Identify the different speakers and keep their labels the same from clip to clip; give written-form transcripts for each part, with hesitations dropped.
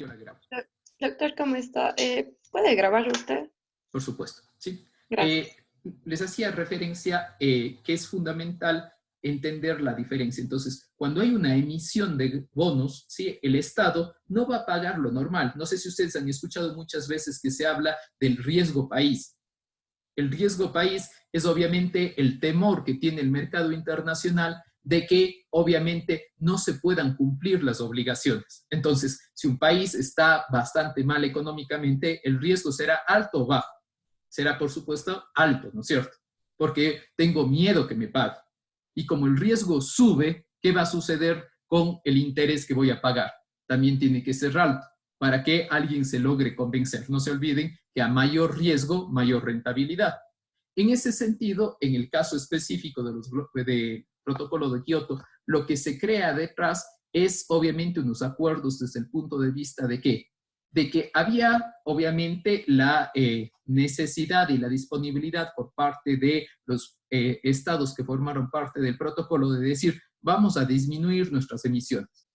Speaker 1: yo la grabo.
Speaker 2: Doctor, ¿cómo está? ¿Puede grabar usted?
Speaker 1: Por supuesto, ¿sí?
Speaker 2: Gracias.
Speaker 1: Les hacía referencia que es fundamental entender la diferencia. Entonces, cuando hay una emisión de bonos, ¿sí? El Estado no va a pagar lo normal. No sé si ustedes han escuchado muchas veces que se habla del riesgo país. El riesgo país es obviamente el temor que tiene el mercado internacional de que obviamente no se puedan cumplir las obligaciones. Entonces, si un país está bastante mal económicamente, el riesgo será alto o bajo. Será, por supuesto, alto, ¿no es cierto? Porque tengo miedo que me pague. Y como el riesgo sube, ¿qué va a suceder con el interés que voy a pagar? También tiene que ser alto para que alguien se logre convencer. No se olviden que a mayor riesgo, mayor rentabilidad. En ese sentido, en el caso específico de protocolo de Kioto, lo que se crea detrás es obviamente unos acuerdos desde el punto de vista de qué, de que había obviamente la necesidad y la disponibilidad por parte de los estados que formaron parte del protocolo de decir, vamos a disminuir nuestras emisiones.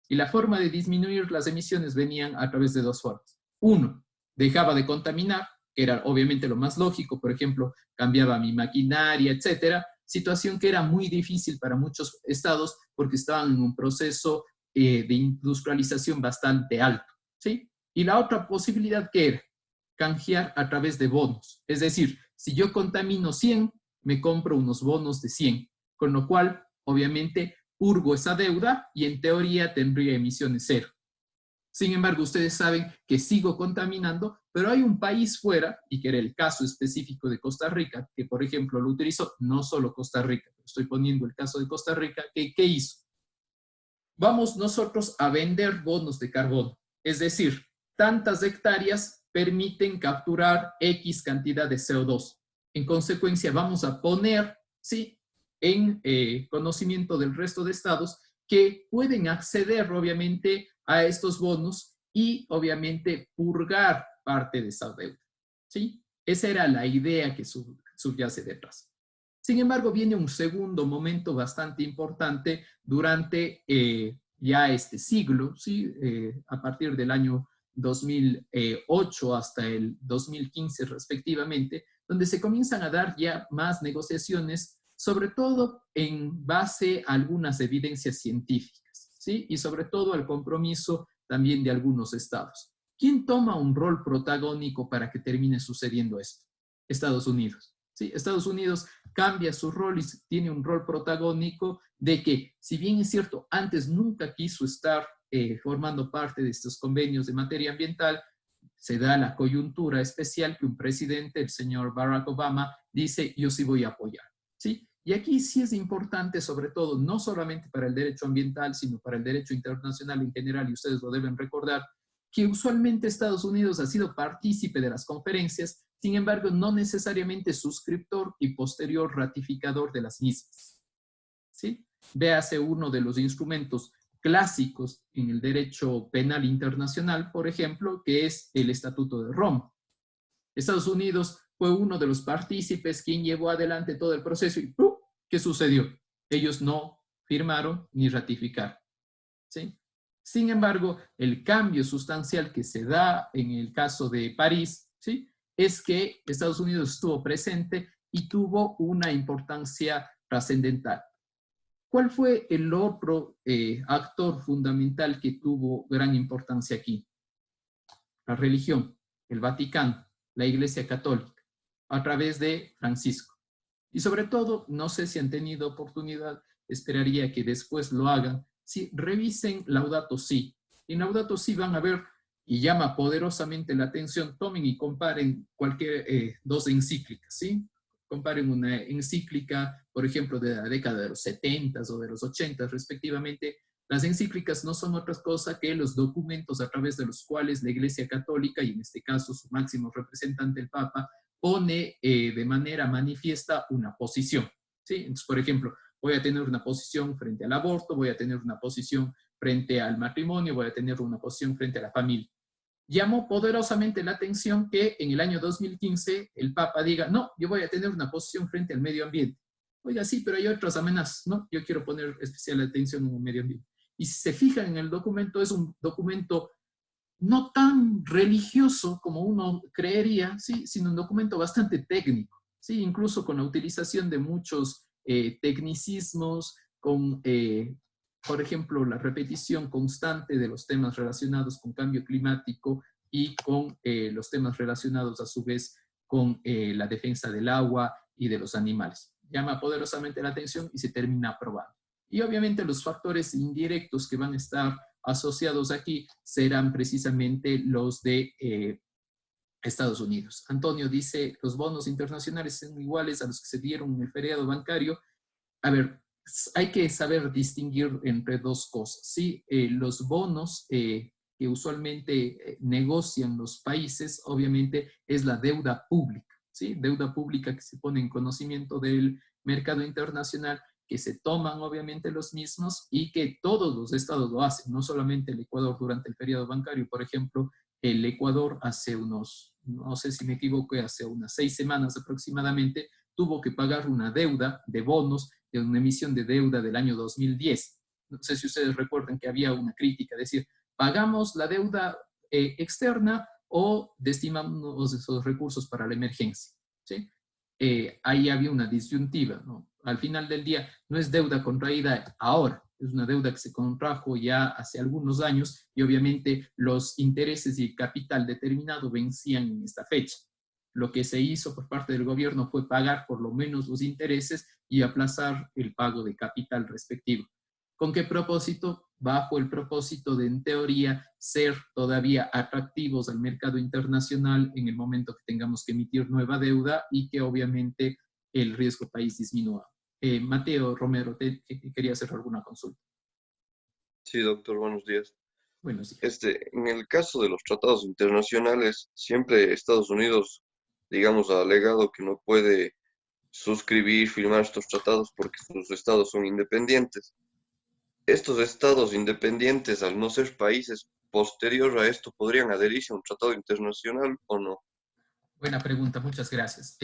Speaker 1: Y la forma de disminuir las emisiones venían a través de dos formas. Uno, dejaba de contaminar, que era obviamente lo más lógico, por ejemplo, cambiaba mi maquinaria, etcétera, situación que era muy difícil para muchos estados porque estaban en un proceso de industrialización bastante alto, ¿sí? Y la otra posibilidad que era canjear a través de bonos. Es decir, si yo contamino 100, me compro unos bonos de 100, con lo cual, obviamente, purgo esa deuda y en teoría tendría emisiones cero. Sin embargo, ustedes saben que sigo contaminando, pero hay un país fuera, y que era el caso específico de Costa Rica, que por ejemplo lo utilizó, no solo Costa Rica, estoy poniendo el caso de Costa Rica, que ¿qué hizo? Vamos nosotros a vender bonos de carbono, es decir, tantas hectáreas permiten capturar X cantidad de CO2. En consecuencia, vamos a poner, ¿sí?, en conocimiento del resto de estados que pueden acceder, obviamente, a estos bonos y, obviamente, purgar parte de esa deuda, ¿sí? Esa era la idea que subyace detrás. Sin embargo, viene un segundo momento bastante importante durante ya este siglo, ¿sí? A partir del año 2008 hasta el 2015 respectivamente, donde se comienzan a dar ya más negociaciones, sobre todo en base a algunas evidencias científicas, ¿sí? Y sobre todo al compromiso también de algunos estados. ¿Quién toma un rol protagónico para que termine sucediendo esto? Estados Unidos. ¿Sí? Estados Unidos cambia su rol y tiene un rol protagónico de que, si bien es cierto, antes nunca quiso estar formando parte de estos convenios de materia ambiental, se da la coyuntura especial que un presidente, el señor Barack Obama, dice, yo sí voy a apoyar. ¿Sí? Y aquí sí es importante, sobre todo, no solamente para el derecho ambiental, sino para el derecho internacional en general, y ustedes lo deben recordar, que usualmente Estados Unidos ha sido partícipe de las conferencias, sin embargo, no necesariamente suscriptor y posterior ratificador de las mismas. ¿Sí? Véase uno de los instrumentos clásicos en el derecho penal internacional, por ejemplo, que es el Estatuto de Roma. Estados Unidos fue uno de los partícipes quien llevó adelante todo el proceso y ¡pum! ¿Qué sucedió? Ellos no firmaron ni ratificaron. ¿Sí? Sin embargo, el cambio sustancial que se da en el caso de París, ¿sí?, es que Estados Unidos estuvo presente y tuvo una importancia trascendental. ¿Cuál fue el otro actor fundamental que tuvo gran importancia aquí? La religión, el Vaticano, la Iglesia Católica, a través de Francisco. Y sobre todo, no sé si han tenido oportunidad, esperaría que después lo hagan, si revisen Laudato Si. En Laudato Si van a ver, y llama poderosamente la atención, tomen y comparen cualquier dos encíclicas, ¿sí? Comparen una encíclica, por ejemplo, de la década de los 70 o de los 80 respectivamente. Las encíclicas no son otra cosa que los documentos a través de los cuales la Iglesia Católica, y en este caso su máximo representante, el Papa, pone de manera manifiesta una posición, ¿sí? Entonces, por ejemplo, voy a tener una posición frente al aborto, voy a tener una posición frente al matrimonio, voy a tener una posición frente a la familia. Llamó poderosamente la atención que en el año 2015 el Papa diga, no, yo voy a tener una posición frente al medio ambiente. Oiga, sí, pero hay otras amenazas, ¿no? Yo quiero poner especial atención en el medio ambiente. Y si se fijan en el documento, es un documento no tan religioso como uno creería, ¿sí? Sino un documento bastante técnico, ¿sí? Incluso con la utilización de muchos tecnicismos, con, por ejemplo, la repetición constante de los temas relacionados con cambio climático y con los temas relacionados a su vez con la defensa del agua y de los animales. Llama poderosamente la atención y se termina aprobando. Y obviamente los factores indirectos que van a estar asociados aquí serán precisamente los de Estados Unidos. Antonio dice, los bonos internacionales son iguales a los que se dieron en el feriado bancario. A ver, hay que saber distinguir entre dos cosas, ¿sí? Los bonos que usualmente negocian los países, obviamente, es la deuda pública, ¿sí? Deuda pública que se pone en conocimiento del mercado internacional, que se toman obviamente los mismos y que todos los estados lo hacen, no solamente el Ecuador durante el periodo bancario. Por ejemplo, el Ecuador hace unos, no sé si me equivoco, hace unas 6 semanas aproximadamente, tuvo que pagar una deuda de bonos de una emisión de deuda del año 2010. No sé si ustedes recuerdan que había una crítica, decir, pagamos la deuda externa o destinamos esos recursos para la emergencia, ¿sí? Ahí había una disyuntiva, ¿no? Al final del día, no es deuda contraída ahora, es una deuda que se contrajo ya hace algunos años y obviamente los intereses y el capital determinado vencían en esta fecha. Lo que se hizo por parte del gobierno fue pagar por lo menos los intereses y aplazar el pago de capital respectivo. ¿Con qué propósito? Bajo el propósito de, en teoría, ser todavía atractivos al mercado internacional en el momento que tengamos que emitir nueva deuda y que obviamente el riesgo país disminúa. Mateo Romero, quería hacer alguna consulta.
Speaker 3: Sí, doctor, buenos días.
Speaker 1: Buenos días.
Speaker 3: En el caso de los tratados internacionales, siempre Estados Unidos, digamos, ha alegado que no puede suscribir, firmar estos tratados porque sus estados son independientes. Estos estados independientes, al no ser países posterior a esto, ¿podrían adherirse a un tratado internacional o no?
Speaker 1: Buena pregunta, muchas gracias.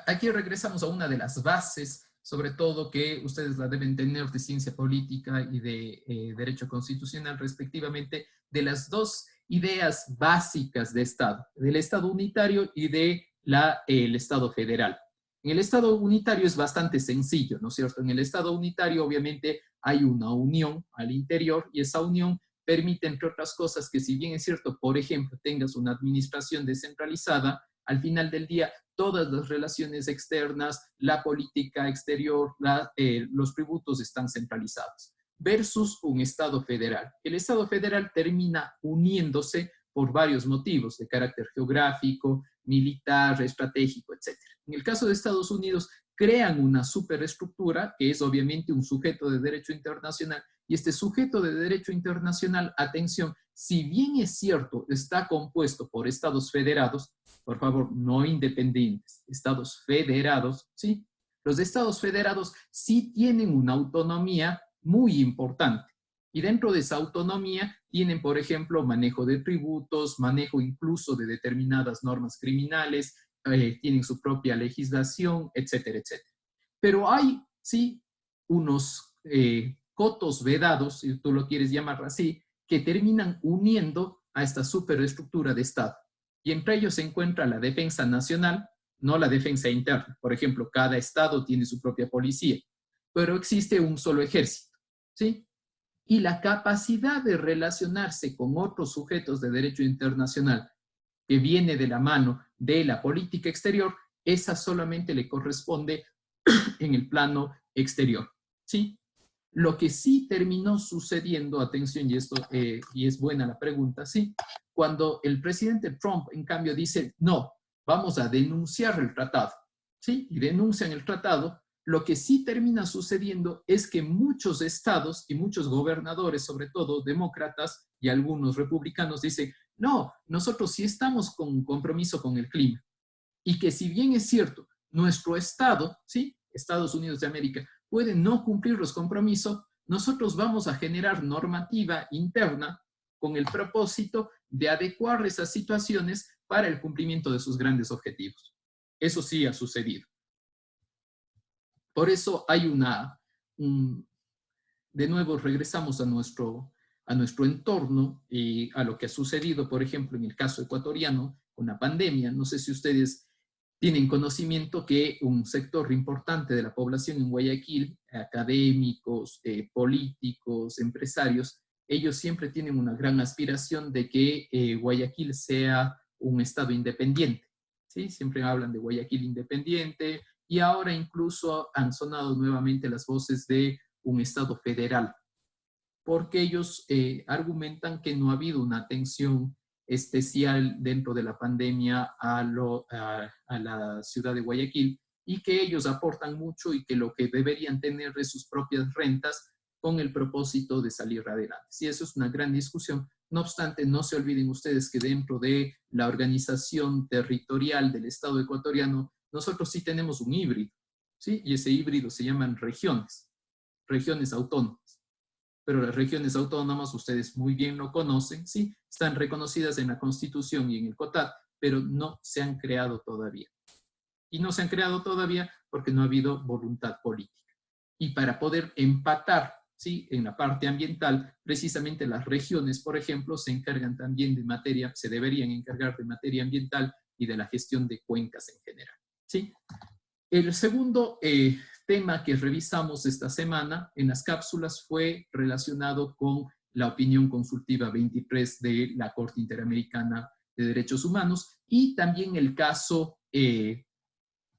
Speaker 1: Aquí regresamos a una de las bases, sobre todo que ustedes la deben tener de ciencia política y de derecho constitucional, respectivamente, de las dos ideas básicas de Estado, del Estado unitario y de el Estado federal. En el Estado unitario es bastante sencillo, ¿no es cierto? En el Estado unitario, obviamente, hay una unión al interior y esa unión permite, entre otras cosas, que si bien es cierto, por ejemplo, tengas una administración descentralizada, al final del día todas las relaciones externas, la política exterior, los tributos están centralizados, versus un Estado federal. El Estado federal termina uniéndose por varios motivos de carácter geográfico, militar, estratégico, etc. En el caso de Estados Unidos, crean una superestructura que es obviamente un sujeto de derecho internacional y este sujeto de derecho internacional, atención, si bien es cierto, está compuesto por estados federados, por favor, no independientes, estados federados, ¿sí? Los estados federados sí tienen una autonomía muy importante. Y dentro de esa autonomía tienen, por ejemplo, manejo de tributos, manejo incluso de determinadas normas criminales, tienen su propia legislación, etcétera, etcétera. Pero hay, sí, unos cotos vedados, si tú lo quieres llamar así, que terminan uniendo a esta superestructura de Estado. Y entre ellos se encuentra la defensa nacional, no la defensa interna. Por ejemplo, cada Estado tiene su propia policía, pero existe un solo ejército, ¿sí? Y la capacidad de relacionarse con otros sujetos de derecho internacional que viene de la mano de la política exterior, esa solamente le corresponde en el plano exterior, ¿sí? Lo que sí terminó sucediendo, atención, y es buena la pregunta, ¿sí? Cuando el presidente Trump, en cambio, dice, no, vamos a denunciar el tratado, ¿sí? Y denuncian el tratado, lo que sí termina sucediendo es que muchos estados y muchos gobernadores, sobre todo demócratas y algunos republicanos, dicen, no, nosotros sí estamos con un compromiso con el clima. Y que si bien es cierto, nuestro estado, ¿sí? Estados Unidos de América, puede no cumplir los compromisos, nosotros vamos a generar normativa interna con el propósito de adecuar esas situaciones para el cumplimiento de sus grandes objetivos. Eso sí ha sucedido. Por eso hay de nuevo regresamos a a nuestro entorno y a lo que ha sucedido, por ejemplo, en el caso ecuatoriano, con la pandemia. No sé si ustedes tienen conocimiento que un sector importante de la población en Guayaquil, académicos, políticos, empresarios, ellos siempre tienen una gran aspiración de que Guayaquil sea un estado independiente. ¿Sí? Siempre hablan de Guayaquil independiente y ahora incluso han sonado nuevamente las voces de un estado federal, porque ellos argumentan que no ha habido una atención especial dentro de la pandemia a la ciudad de Guayaquil y que ellos aportan mucho y que lo que deberían tener es sus propias rentas con el propósito de salir adelante. Sí, eso es una gran discusión. No obstante, no se olviden ustedes que dentro de la organización territorial del Estado ecuatoriano, nosotros sí tenemos un híbrido, ¿sí? Y ese híbrido se llaman regiones, regiones autónomas. Pero las regiones autónomas, ustedes muy bien lo conocen, ¿sí? Están reconocidas en la Constitución y en el COTAD, pero no se han creado todavía. Y no se han creado todavía porque no ha habido voluntad política. Y para poder empatar, ¿sí? En la parte ambiental, precisamente las regiones, por ejemplo, se encargan también de materia, se deberían encargar de materia ambiental y de la gestión de cuencas en general, ¿sí? El segundo tema que revisamos esta semana en las cápsulas fue relacionado con la opinión consultiva 23 de la Corte Interamericana de Derechos Humanos y también el caso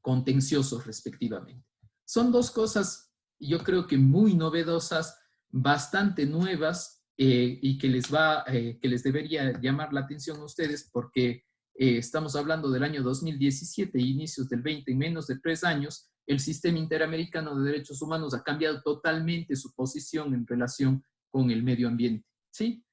Speaker 1: contencioso respectivamente. Son dos cosas, yo creo que muy novedosas, bastante nuevas y que les debería llamar la atención a ustedes porque estamos hablando del año 2017 inicios del 20, en menos de 3 años, el sistema interamericano de derechos humanos ha cambiado totalmente su posición en relación con el medio ambiente, ¿sí?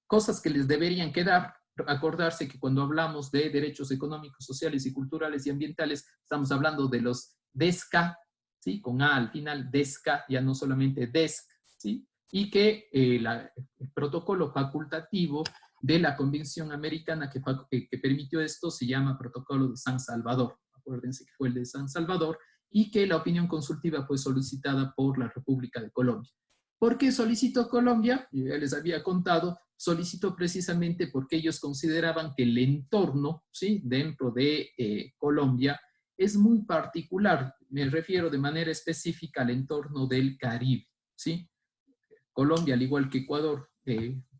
Speaker 1: Cosas que les deberían quedar, acordarse que cuando hablamos de derechos económicos, sociales y culturales y ambientales, estamos hablando de los DESCA, ¿sí? Con A al final, DESCA, ya no solamente DESC, ¿sí? Y que el protocolo facultativo de la Convención Americana que permitió esto se llama Protocolo de San Salvador. Acuérdense que fue el de San Salvador y que la opinión consultiva fue solicitada por la República de Colombia. ¿Por qué solicitó Colombia? Ya les había contado, solicitó precisamente porque ellos consideraban que el entorno, ¿sí? Dentro de Colombia es muy particular. Me refiero de manera específica al entorno del Caribe, ¿sí? Colombia, al igual que Ecuador,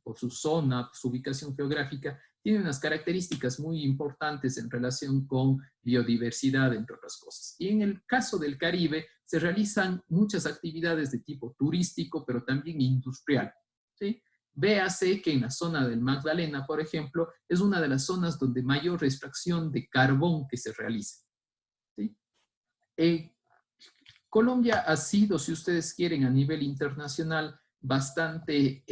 Speaker 1: por su zona, su ubicación geográfica, tiene unas características muy importantes en relación con biodiversidad, entre otras cosas. Y en el caso del Caribe, se realizan muchas actividades de tipo turístico, pero también industrial, ¿sí? Véase que en la zona del Magdalena, por ejemplo, es una de las zonas donde mayor extracción de carbón que se realiza, ¿sí? Colombia ha sido, si ustedes quieren, a nivel internacional, bastante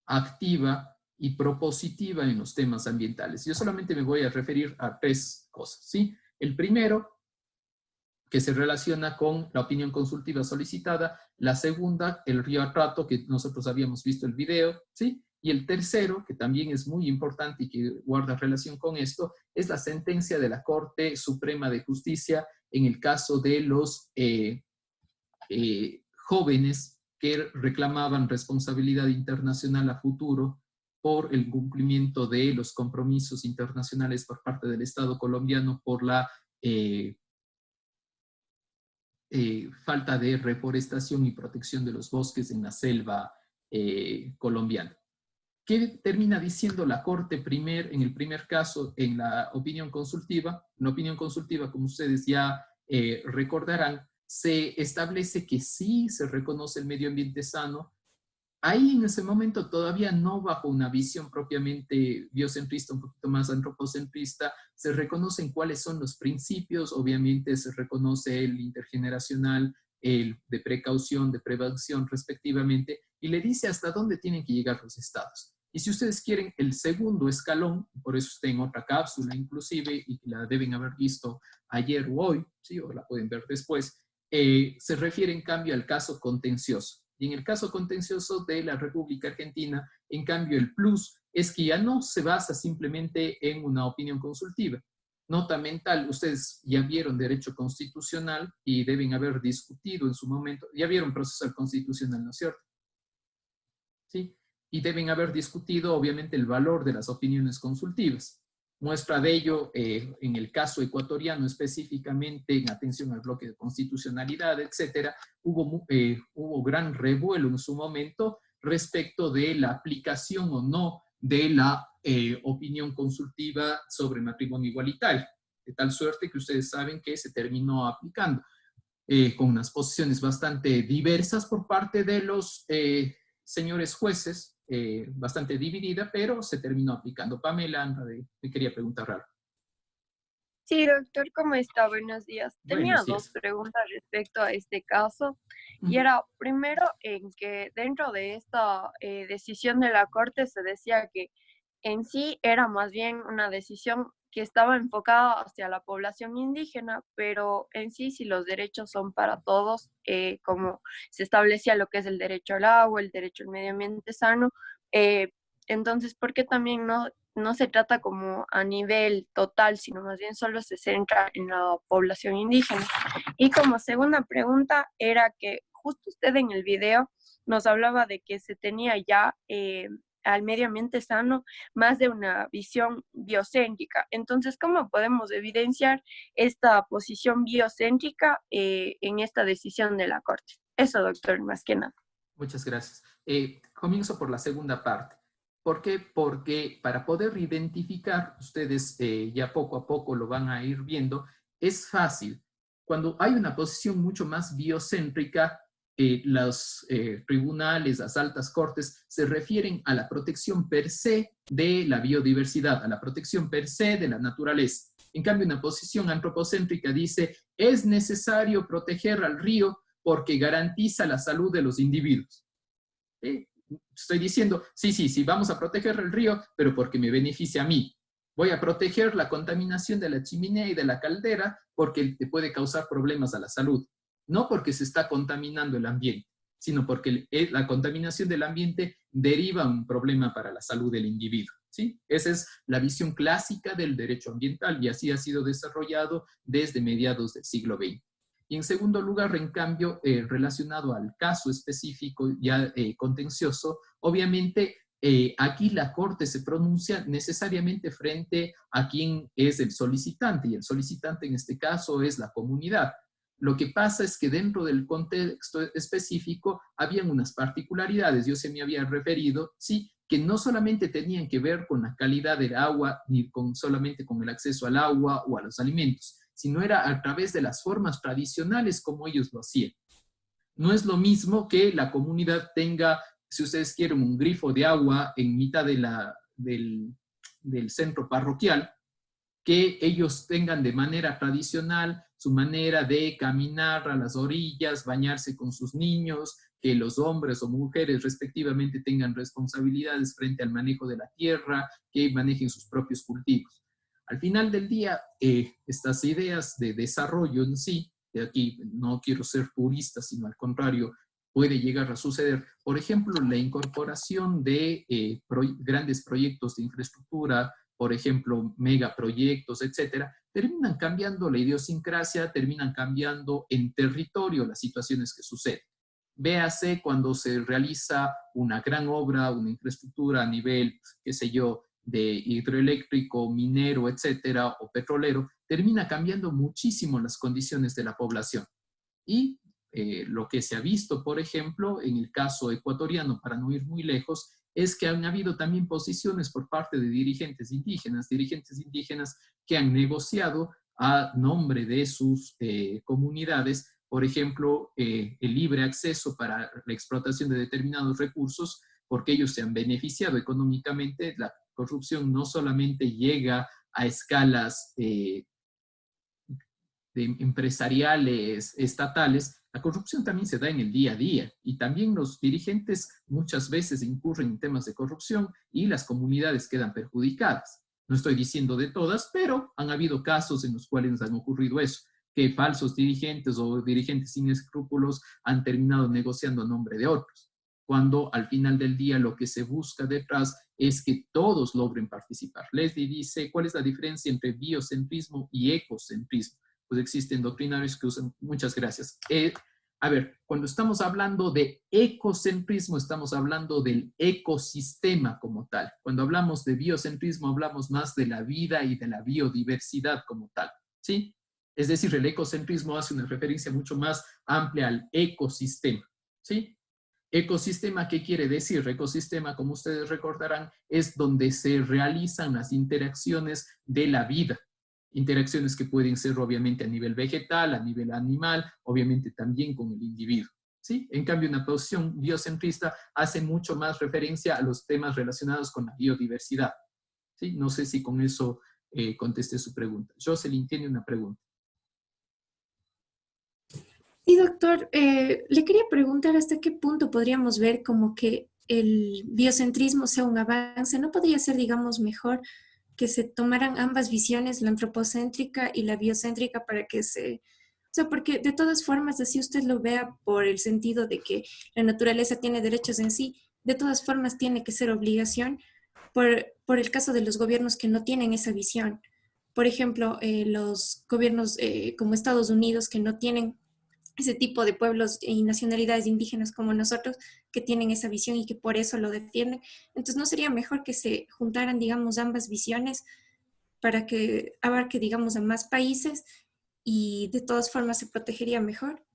Speaker 1: activa y propositiva en los temas ambientales. Yo solamente me voy a referir a 3 cosas, ¿sí? El primero, que se relaciona con la opinión consultiva solicitada. La segunda, el río Atrato, que nosotros habíamos visto el video, ¿sí? Y el tercero, que también es muy importante y que guarda relación con esto, es la sentencia de la Corte Suprema de Justicia en el caso de los jóvenes que reclamaban responsabilidad internacional a futuro por el cumplimiento de los compromisos internacionales por parte del Estado colombiano por la falta de reforestación y protección de los bosques en la selva colombiana. ¿Qué termina diciendo la Corte en el primer caso en la opinión consultiva? En la opinión consultiva, como ustedes ya recordarán, se establece que sí se reconoce el medio ambiente sano. Ahí en ese momento todavía no bajo una visión propiamente biocentrista, un poquito más antropocentrista, se reconocen cuáles son los principios, obviamente se reconoce el intergeneracional, el de precaución, de prevención respectivamente, y le dice hasta dónde tienen que llegar los estados. Y si ustedes quieren el segundo escalón, por eso está en otra cápsula inclusive, y la deben haber visto ayer o hoy, ¿sí? O la pueden ver después, se refiere en cambio al caso contencioso. Y en el caso contencioso de la República Argentina, en cambio, el plus es que ya no se basa simplemente en una opinión consultiva. Nota mental, ustedes ya vieron derecho constitucional y deben haber discutido en su momento, ya vieron procesal constitucional, ¿no es cierto? ¿sí? Y deben haber discutido, obviamente, el valor de las opiniones consultivas. Muestra de ello, en el caso ecuatoriano específicamente, en atención al bloque de constitucionalidad, etcétera, hubo gran revuelo en su momento respecto de la aplicación o no de la opinión consultiva sobre matrimonio igualitario, de tal suerte que ustedes saben que se terminó aplicando con unas posiciones bastante diversas por parte de los señores jueces, bastante dividida, pero se terminó aplicando. Pamela, me quería preguntar algo.
Speaker 2: Sí, doctor, ¿cómo está? Buenos días. Tenía
Speaker 1: Buenos
Speaker 2: dos
Speaker 1: días.
Speaker 2: preguntas respecto a este caso. Y
Speaker 1: Ujú.
Speaker 2: era, primero, en que dentro de esta decisión de la Corte se decía que en sí era más bien una decisión que estaba enfocada hacia la población indígena, pero en sí, si los derechos son para todos, como se establecía lo que es el derecho al agua, el derecho al medio ambiente sano, eh, entonces, ¿por qué también no se trata como a nivel total, sino más bien solo se centra en la población indígena? Y como segunda pregunta era que justo usted en el video nos hablaba de que se tenía ya al medio ambiente sano más de una visión biocéntrica. Entonces, ¿cómo podemos evidenciar esta posición biocéntrica en esta decisión de la Corte? Eso, doctor, más que nada.
Speaker 1: Muchas gracias. Comienzo por la segunda parte. ¿Por qué? Porque para poder identificar, ustedes ya poco a poco lo van a ir viendo, es fácil. Cuando hay una posición mucho más biocéntrica, los tribunales, las altas cortes, se refieren a la protección per se de la biodiversidad, a la protección per se de la naturaleza. En cambio, una posición antropocéntrica dice, es necesario proteger al río porque garantiza la salud de los individuos. Estoy diciendo, sí, vamos a proteger el río, pero porque me beneficia a mí. Voy a proteger la contaminación de la chimenea y de la caldera porque te puede causar problemas a la salud. No porque se está contaminando el ambiente, sino porque la contaminación del ambiente deriva un problema para la salud del individuo. ¿Sí? Esa es la visión clásica del derecho ambiental y así ha sido desarrollado desde mediados del siglo XX. Y en segundo lugar, en cambio, relacionado al caso específico ya contencioso, obviamente aquí la Corte se pronuncia necesariamente frente a quien es el solicitante, y el solicitante en este caso es la comunidad. Lo que pasa es que dentro del contexto específico habían unas particularidades, yo se me había referido, sí, que no solamente tenían que ver con la calidad del agua, ni solamente con el acceso al agua o a los alimentos, sino era a través de las formas tradicionales como ellos lo hacían. No es lo mismo que la comunidad tenga, si ustedes quieren, un grifo de agua en mitad del centro parroquial, que ellos tengan de manera tradicional su manera de caminar a las orillas, bañarse con sus niños, que los hombres o mujeres respectivamente tengan responsabilidades frente al manejo de la tierra, que manejen sus propios cultivos. Al final del día, estas ideas de desarrollo en sí, de aquí no quiero ser purista, sino al contrario, puede llegar a suceder. Por ejemplo, la incorporación de grandes proyectos de infraestructura, por ejemplo, megaproyectos, etcétera, terminan cambiando la idiosincrasia, terminan cambiando en territorio las situaciones que suceden. Véase cuando se realiza una gran obra, una infraestructura a nivel, qué sé yo, de hidroeléctrico, minero, etcétera, o petrolero, termina cambiando muchísimo las condiciones de la población. Y lo que se ha visto, por ejemplo, en el caso ecuatoriano, para no ir muy lejos, es que han habido también posiciones por parte de dirigentes indígenas que han negociado a nombre de sus comunidades, por ejemplo, el libre acceso para la explotación de determinados recursos, porque ellos se han beneficiado económicamente. La corrupción no solamente llega a escalas empresariales, estatales, la corrupción también se da en el día a día y también los dirigentes muchas veces incurren en temas de corrupción y las comunidades quedan perjudicadas. No estoy diciendo de todas, pero han habido casos en los cuales han ocurrido eso, que falsos dirigentes o dirigentes sin escrúpulos han terminado negociando a nombre de otros, cuando al final del día lo que se busca detrás es que todos logren participar. Leslie dice, ¿cuál es la diferencia entre biocentrismo y ecocentrismo? Pues existen doctrinarios que usan, muchas gracias. A ver, cuando estamos hablando de ecocentrismo, estamos hablando del ecosistema como tal. Cuando hablamos de biocentrismo, hablamos más de la vida y de la biodiversidad como tal, ¿sí? Es decir, el ecocentrismo hace una referencia mucho más amplia al ecosistema, ¿sí? Ecosistema, ¿qué quiere decir? Ecosistema, como ustedes recordarán, es donde se realizan las interacciones de la vida. Interacciones que pueden ser obviamente a nivel vegetal, a nivel animal, obviamente también con el individuo, ¿sí? En cambio, una posición biocentrista hace mucho más referencia a los temas relacionados con la biodiversidad, ¿sí? No sé si con eso contesté su pregunta. Jocelyn tiene una pregunta.
Speaker 4: Sí, doctor, le quería preguntar hasta qué punto podríamos ver como que el biocentrismo sea un avance. ¿No podría ser, digamos, mejor que se tomaran ambas visiones, la antropocéntrica y la biocéntrica, para que o sea, porque de todas formas, así usted lo vea por el sentido de que la naturaleza tiene derechos en sí, de todas formas tiene que ser obligación por el caso de los gobiernos que no tienen esa visión. Por ejemplo, los gobiernos como Estados Unidos que no tienen ese tipo de pueblos y nacionalidades indígenas como nosotros, que tienen esa visión y que por eso lo defienden. Entonces, ¿no sería mejor que se juntaran, digamos, ambas visiones para que abarque, digamos, a más países y de todas formas se protegería mejor?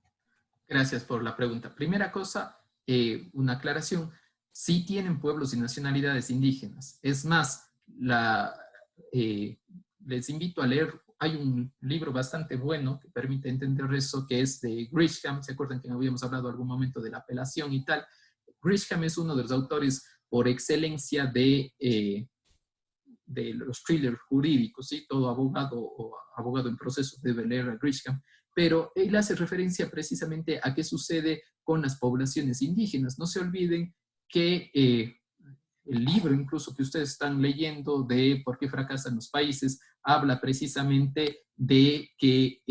Speaker 1: Gracias por la pregunta. Primera cosa, una aclaración. Sí tienen pueblos y nacionalidades indígenas. Es más, les invito a leer, hay un libro bastante bueno que permite entender eso, que es de Grisham. ¿Se acuerdan que habíamos hablado algún momento de la apelación y tal? Grisham es uno de los autores por excelencia de los thrillers jurídicos, ¿sí? Todo abogado o abogado en proceso debe leer a Grisham, pero él hace referencia precisamente a qué sucede con las poblaciones indígenas. No se olviden que el libro incluso que ustedes están leyendo de por qué fracasan los países habla precisamente de que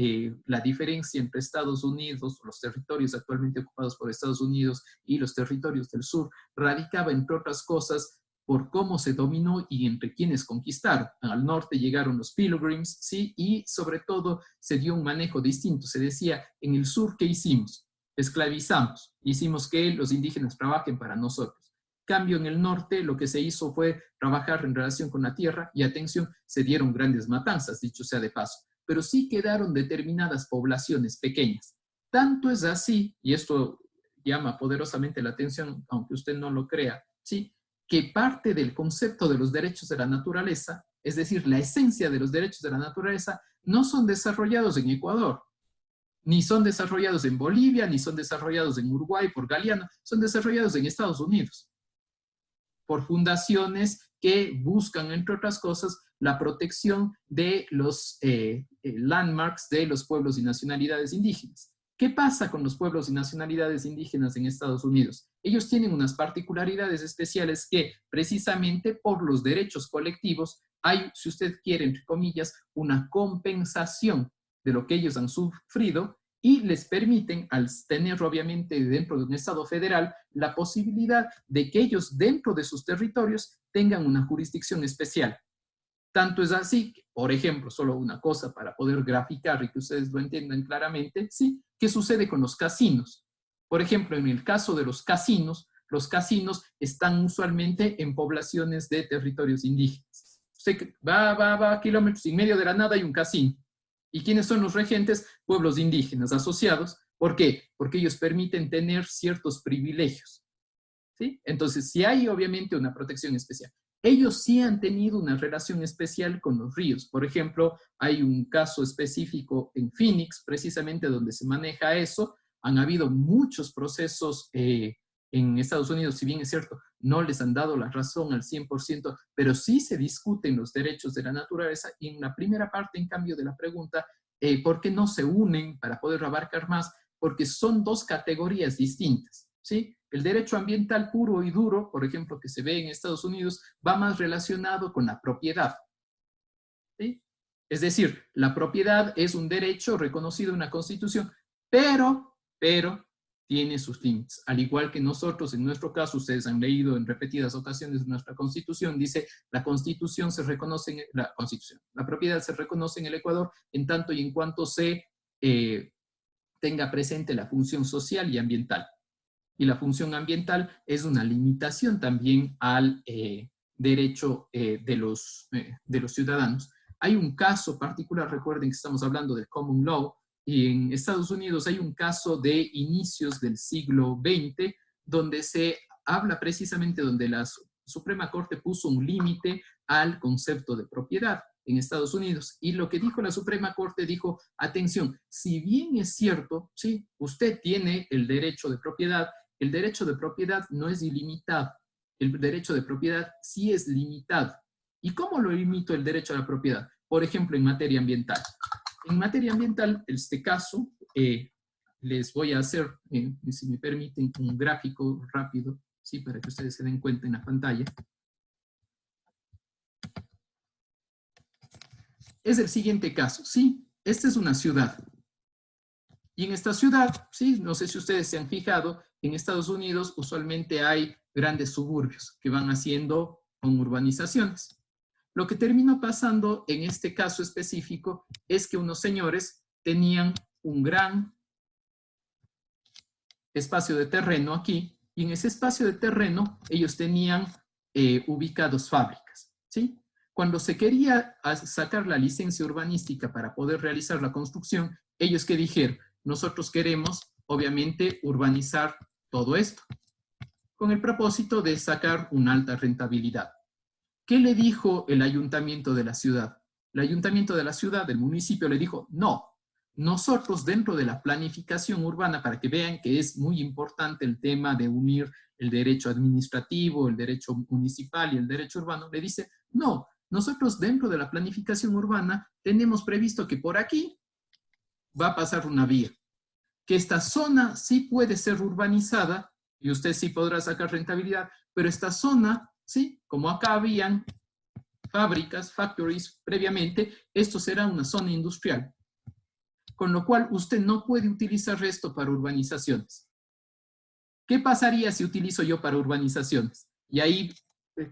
Speaker 1: la diferencia entre Estados Unidos, los territorios actualmente ocupados por Estados Unidos y los territorios del sur, radicaba entre otras cosas por cómo se dominó y entre quienes conquistaron. Al norte llegaron los Pilgrims, ¿sí? Y sobre todo se dio un manejo distinto. Se decía, en el sur, ¿qué hicimos? Esclavizamos, hicimos que los indígenas trabajen para nosotros. Cambio en el norte, lo que se hizo fue trabajar en relación con la tierra y, atención, se dieron grandes matanzas, dicho sea de paso, pero sí quedaron determinadas poblaciones pequeñas. Tanto es así, y esto llama poderosamente la atención, aunque usted no lo crea, ¿sí? Que parte del concepto de los derechos de la naturaleza, es decir, la esencia de los derechos de la naturaleza, no son desarrollados en Ecuador, ni son desarrollados en Bolivia, ni son desarrollados en Uruguay por Galeano, son desarrollados en Estados Unidos, por fundaciones que buscan, entre otras cosas, la protección de los landmarks de los pueblos y nacionalidades indígenas. ¿Qué pasa con los pueblos y nacionalidades indígenas en Estados Unidos? Ellos tienen unas particularidades especiales que, precisamente por los derechos colectivos, hay, si usted quiere, entre comillas, una compensación de lo que ellos han sufrido y les permiten, al tener obviamente dentro de un Estado federal, la posibilidad de que ellos dentro de sus territorios tengan una jurisdicción especial. Tanto es así, por ejemplo, solo una cosa para poder graficar y que ustedes lo entiendan claramente, ¿sí? ¿Qué sucede con los casinos? Por ejemplo, en el caso de los casinos están usualmente en poblaciones de territorios indígenas. Usted va a kilómetros y medio de la nada hay un casino. ¿Y quiénes son los regentes? Pueblos indígenas asociados. ¿Por qué? Porque ellos permiten tener ciertos privilegios, ¿sí? Entonces, sí hay obviamente una protección especial. Ellos sí han tenido una relación especial con los ríos. Por ejemplo, hay un caso específico en Phoenix, precisamente donde se maneja eso. Han habido muchos procesos en Estados Unidos, si bien es cierto, no les han dado la razón al 100%, pero sí se discuten los derechos de la naturaleza. Y en la primera parte, en cambio de la pregunta, ¿por qué no se unen para poder abarcar más? Porque son dos categorías distintas, ¿sí? El derecho ambiental puro y duro, por ejemplo, que se ve en Estados Unidos, va más relacionado con la propiedad, ¿sí? Es decir, la propiedad es un derecho reconocido en la Constitución, pero tiene sus límites. Al igual que nosotros, en nuestro caso, ustedes han leído en repetidas ocasiones nuestra Constitución, dice, la Constitución se reconoce, la propiedad se reconoce en el Ecuador en tanto y en cuanto se tenga presente la función social y ambiental. Y la función ambiental es una limitación también al derecho de los ciudadanos. Hay un caso particular, recuerden que estamos hablando del common law, y en Estados Unidos hay un caso de inicios del siglo XX, donde se habla precisamente, donde la Suprema Corte puso un límite al concepto de propiedad en Estados Unidos. Y lo que dijo la Suprema Corte, dijo, atención, si bien es cierto, sí, usted tiene el derecho de propiedad, el derecho de propiedad no es ilimitado. El derecho de propiedad sí es limitado. ¿Y cómo lo limito el derecho a la propiedad? Por ejemplo, en materia ambiental. En materia ambiental, en este caso, les voy a hacer, si me permiten, un gráfico rápido, ¿sí? Para que ustedes se den cuenta en la pantalla. Es el siguiente caso, ¿sí? Esta es una ciudad. Y en esta ciudad, sí, no sé si ustedes se han fijado, en Estados Unidos usualmente hay grandes suburbios que van haciendo con urbanizaciones. Lo que terminó pasando en este caso específico es que unos señores tenían un gran espacio de terreno aquí, y en ese espacio de terreno ellos tenían ubicados fábricas, ¿sí? Cuando se quería sacar la licencia urbanística para poder realizar la construcción, ellos que dijeron, nosotros queremos, obviamente, urbanizar todo esto, con el propósito de sacar una alta rentabilidad. ¿Qué le dijo el ayuntamiento de la ciudad? El ayuntamiento de la ciudad, del municipio, le dijo, no, nosotros dentro de la planificación urbana, para que vean que es muy importante el tema de unir el derecho administrativo, el derecho municipal y el derecho urbano, le dice, no, nosotros dentro de la planificación urbana tenemos previsto que por aquí va a pasar una vía, que esta zona sí puede ser urbanizada y usted sí podrá sacar rentabilidad, pero esta zona, sí, como acá habían fábricas, factories previamente, esto será una zona industrial. Con lo cual usted no puede utilizar esto para urbanizaciones. ¿Qué pasaría si utilizo yo para urbanizaciones? Y ahí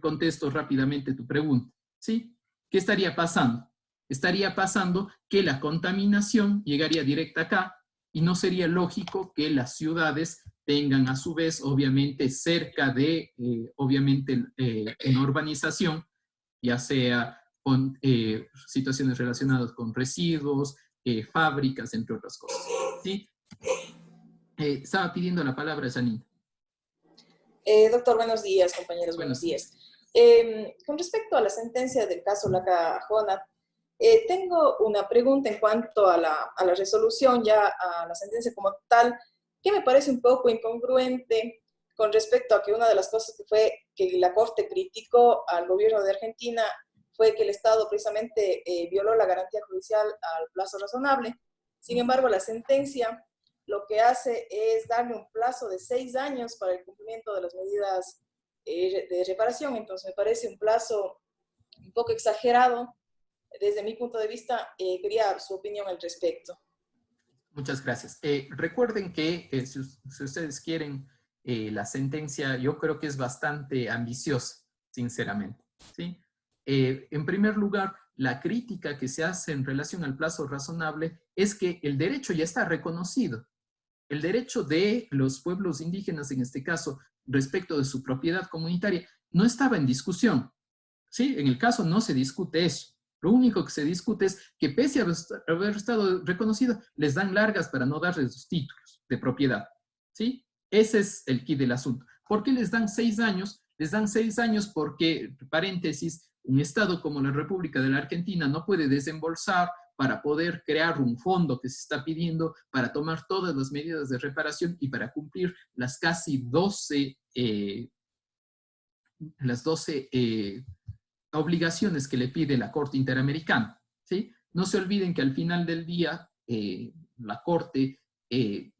Speaker 1: contesto rápidamente tu pregunta, ¿sí? ¿Qué estaría pasando? Estaría pasando que la contaminación llegaría directa acá y no sería lógico que las ciudades tengan a su vez, obviamente, cerca de, obviamente, una urbanización, ya sea con situaciones relacionadas con residuos, fábricas, entre otras cosas. ¿Sí? Estaba pidiendo la palabra Janine.
Speaker 5: Doctor, buenos días, compañeros, buenos días. Con respecto a la sentencia del caso Laca Jonat, tengo una pregunta en cuanto a la resolución, ya a la sentencia como tal, que me parece un poco incongruente con respecto a que una de las cosas que fue que la Corte criticó al gobierno de Argentina fue que el Estado precisamente violó la garantía judicial al plazo razonable. Sin embargo, la sentencia lo que hace es darle un plazo de 6 años para el cumplimiento de las medidas de reparación. Entonces, me parece un plazo un poco exagerado. Desde mi punto de vista, quería su opinión al respecto.
Speaker 1: Muchas gracias. Recuerden que si ustedes quieren la sentencia, yo creo que es bastante ambiciosa, sinceramente, ¿sí? En primer lugar, la crítica que se hace en relación al plazo razonable es que el derecho ya está reconocido. El derecho de los pueblos indígenas, en este caso, respecto de su propiedad comunitaria, no estaba en discusión, ¿sí? En el caso no se discute eso. Lo único que se discute es que pese a haber estado reconocido, les dan largas para no darles los títulos de propiedad, ¿sí? Ese es el quid del asunto. ¿Por qué les dan 6 años? Les dan 6 años porque, paréntesis, un Estado como la República de la Argentina no puede desembolsar para poder crear un fondo que se está pidiendo para tomar todas las medidas de reparación y para cumplir las casi 12 obligaciones que le pide la Corte Interamericana, ¿sí? No se olviden que al final del día, la Corte,